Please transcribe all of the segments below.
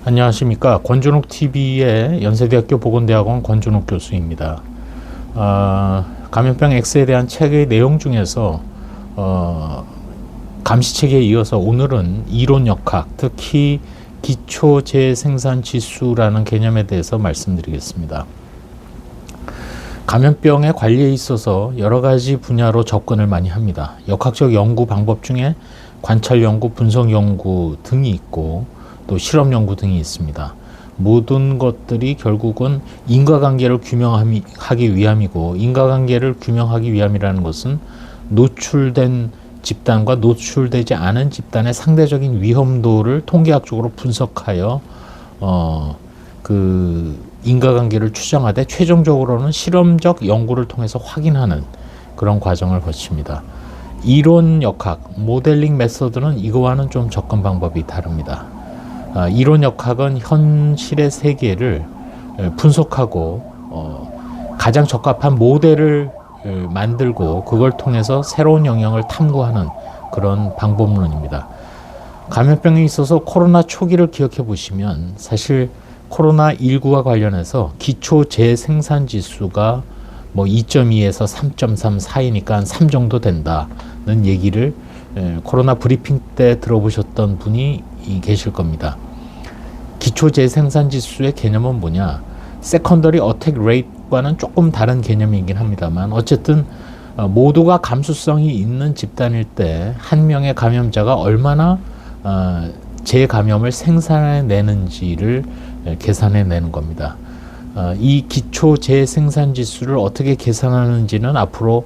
안녕하십니까. 권준욱 TV의 연세대학교 보건대학원 권준욱 교수입니다. 감염병 X에 대한 책의 내용 중에서 감시책에 이어서 오늘은 이론역학, 특히 기초 재생산 지수라는 개념에 대해서 말씀드리겠습니다. 감염병의 관리에 있어서 여러 가지 분야로 접근을 많이 합니다. 역학적 연구 방법 중에 관찰 연구, 분석 연구 등이 있고 또 실험 연구 등이 있습니다. 모든 것들이 결국은 인과관계를 규명하기 위함이고, 인과관계를 규명하기 위함이라는 것은 노출된 집단과 노출되지 않은 집단의 상대적인 위험도를 통계학적으로 분석하여 그 인과관계를 추정하되 최종적으로는 실험적 연구를 통해서 확인하는 그런 과정을 거칩니다. 이론 역학, 모델링 메서드는 이거와는 좀 접근 방법이 다릅니다. 이론 역학은 현실의 세계를 분석하고 가장 적합한 모델을 만들고 그걸 통해서 새로운 영역을 탐구하는 그런 방법론입니다. 감염병에 있어서 코로나 초기를 기억해 보시면 사실 코로나19와 관련해서 기초 재생산 지수가 뭐 2.2에서 3.3 사이니까 한 3 정도 된다는 얘기를 코로나 브리핑 때 들어보셨던 분이 계실 겁니다. 기초 재생산 지수의 개념은 뭐냐? 세컨더리 어택 레이트과는 조금 다른 개념이긴 합니다만, 어쨌든 모두가 감수성이 있는 집단일 때 한 명의 감염자가 얼마나 재감염을 생산해내는지를 계산해내는 겁니다. 이 기초 재생산 지수를 어떻게 계산하는지는 앞으로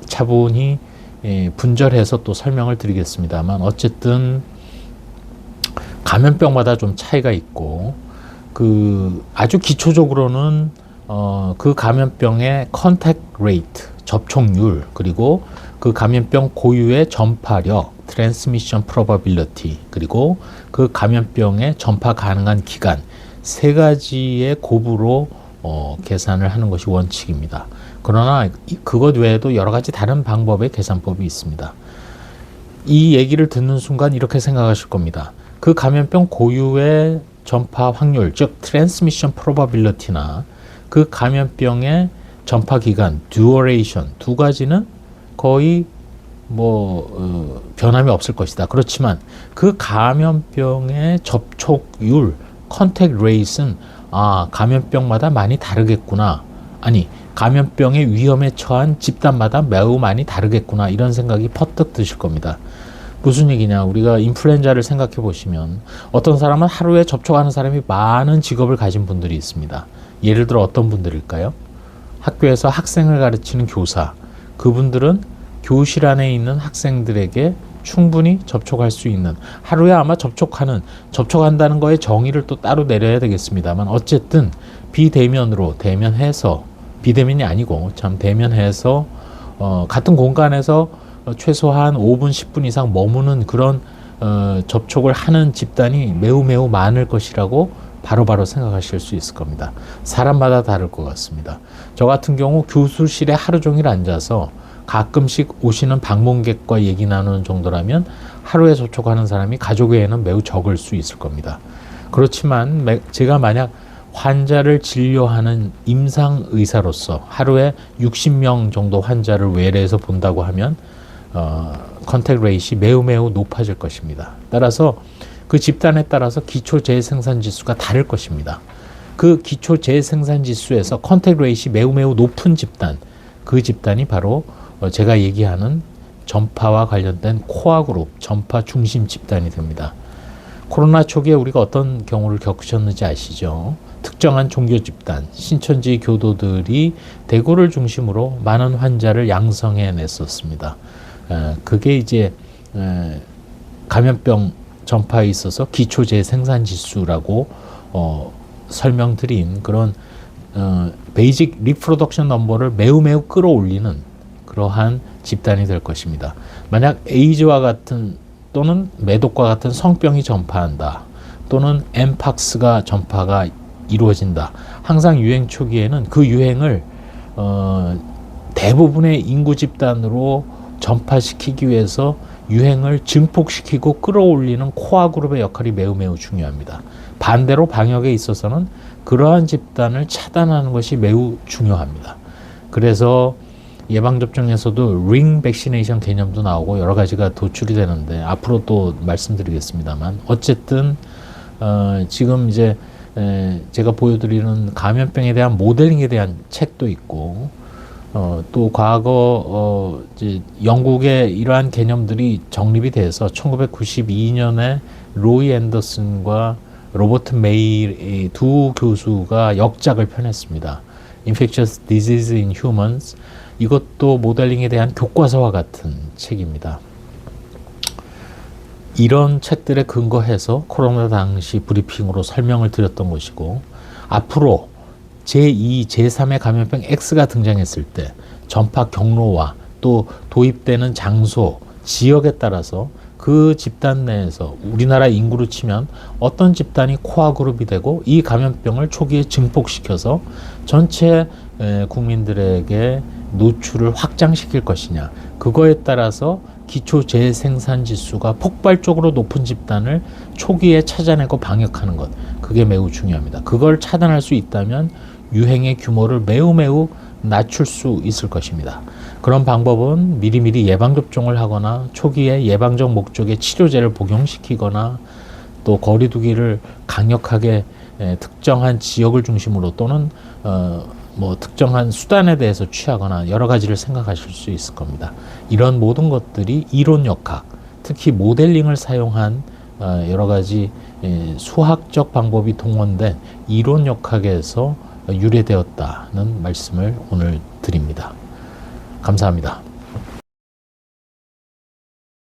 차분히 분절해서 또 설명을 드리겠습니다만, 어쨌든 감염병마다 좀 차이가 있고, 아주 기초적으로는 그 감염병의 컨택 레이트, 접촉률, 그리고 그 감염병 고유의 전파력, 트랜스미션 프로바빌리티, 그리고 그 감염병의 전파 가능한 기간, 세 가지의 곱으로 계산을 하는 것이 원칙입니다. 그러나 그것 외에도 여러 가지 다른 방법의 계산법이 있습니다. 이 얘기를 듣는 순간 이렇게 생각하실 겁니다. 그 감염병 고유의 전파 확률, 즉 트랜스미션 프로바빌리티나 그 감염병의 전파 기간, 듀어레이션, 두 가지는 거의 변함이 없을 것이다. 그렇지만 그 감염병의 접촉률, 컨택 레이트는 감염병마다 많이 다르겠구나. 아니, 감염병의 위험에 처한 집단마다 매우 많이 다르겠구나. 이런 생각이 퍼뜩 드실 겁니다. 무슨 얘기냐? 우리가 인플루엔자를 생각해 보시면 어떤 사람은 하루에 접촉하는 사람이 많은 직업을 가진 분들이 있습니다. 예를 들어 어떤 분들일까요? 학교에서 학생을 가르치는 교사. 그분들은 교실 안에 있는 학생들에게 충분히 접촉할 수 있는, 하루에 아마 접촉한다는 거에 정의를 또 따로 내려야 되겠습니다만, 어쨌든 비대면으로, 대면해서, 비대면이 아니고 참 대면해서 같은 공간에서 최소한 5분, 10분 이상 머무는 그런 접촉을 하는 집단이 매우 많을 것이라고 바로바로 생각하실 수 있을 겁니다. 사람마다 다를 것 같습니다. 저 같은 경우 교수실에 하루 종일 앉아서 가끔씩 오시는 방문객과 얘기 나누는 정도라면 하루에 접촉하는 사람이 가족 외에는 매우 적을 수 있을 겁니다. 그렇지만 제가 만약 환자를 진료하는 임상의사로서 하루에 60명 정도 환자를 외래에서 본다고 하면 컨택 레이트이 매우 높아질 것입니다. 따라서 그 집단에 따라서 기초 재생산 지수가 다를 것입니다. 그 기초 재생산 지수에서 컨택 레이트이 매우 높은 집단, 그 집단이 바로 제가 얘기하는 전파와 관련된 코어 그룹, 전파 중심 집단이 됩니다. 코로나 초기에 우리가 어떤 경우를 겪으셨는지 아시죠? 특정한 종교 집단, 신천지 교도들이 대구를 중심으로 많은 환자를 양성해냈었습니다. 그게 이제 감염병 전파에 있어서 기초 재생산 지수라고 설명드린 그런 베이직 리프로덕션 넘버를 매우 끌어올리는 그러한 집단이 될 것입니다. 만약 에이즈와 같은 또는 매독과 같은 성병이 전파한다, 또는 엠팍스가 전파가 이루어진다, 항상 유행 초기에는 그 유행을 대부분의 인구 집단으로 전파시키기 위해서 유행을 증폭시키고 끌어올리는 코어 그룹의 역할이 매우 중요합니다. 반대로 방역에 있어서는 그러한 집단을 차단하는 것이 매우 중요합니다. 그래서 예방접종에서도 링 백시네이션 개념도 나오고 여러 가지가 도출이 되는데 앞으로 또 말씀드리겠습니다만 어쨌든 지금 이제 제가 보여드리는 감염병에 대한 모델링에 대한 책도 있고 또 과거 이제 영국의 이러한 개념들이 정립이 돼서 1992년에 로이 앤더슨과 로버트 메이 두 교수가 역작을 펴냈습니다. Infectious Disease in Humans. 이것도 모델링에 대한 교과서와 같은 책입니다. 이런 책들에 근거해서 코로나 당시 브리핑으로 설명을 드렸던 것이고 앞으로 제2, 제3의 감염병 X가 등장했을 때 전파 경로와 또 도입되는 장소, 지역에 따라서 그 집단 내에서 우리나라 인구로 치면 어떤 집단이 코어 그룹이 되고 이 감염병을 초기에 증폭시켜서 전체 국민들에게 노출을 확장시킬 것이냐, 그거에 따라서 기초 재생산 지수가 폭발적으로 높은 집단을 초기에 찾아내고 방역하는 것, 그게 매우 중요합니다. 그걸 차단할 수 있다면 유행의 규모를 매우 낮출 수 있을 것입니다. 그런 방법은 미리미리 예방접종을 하거나 초기에 예방적 목적의 치료제를 복용시키거나 또 거리두기를 강력하게 특정한 지역을 중심으로 또는 뭐 특정한 수단에 대해서 취하거나 여러 가지를 생각하실 수 있을 겁니다. 이런 모든 것들이 이론 역학, 특히 모델링을 사용한 여러 가지 수학적 방법이 동원된 이론 역학에서 유래되었다는 말씀을 오늘 드립니다. 감사합니다.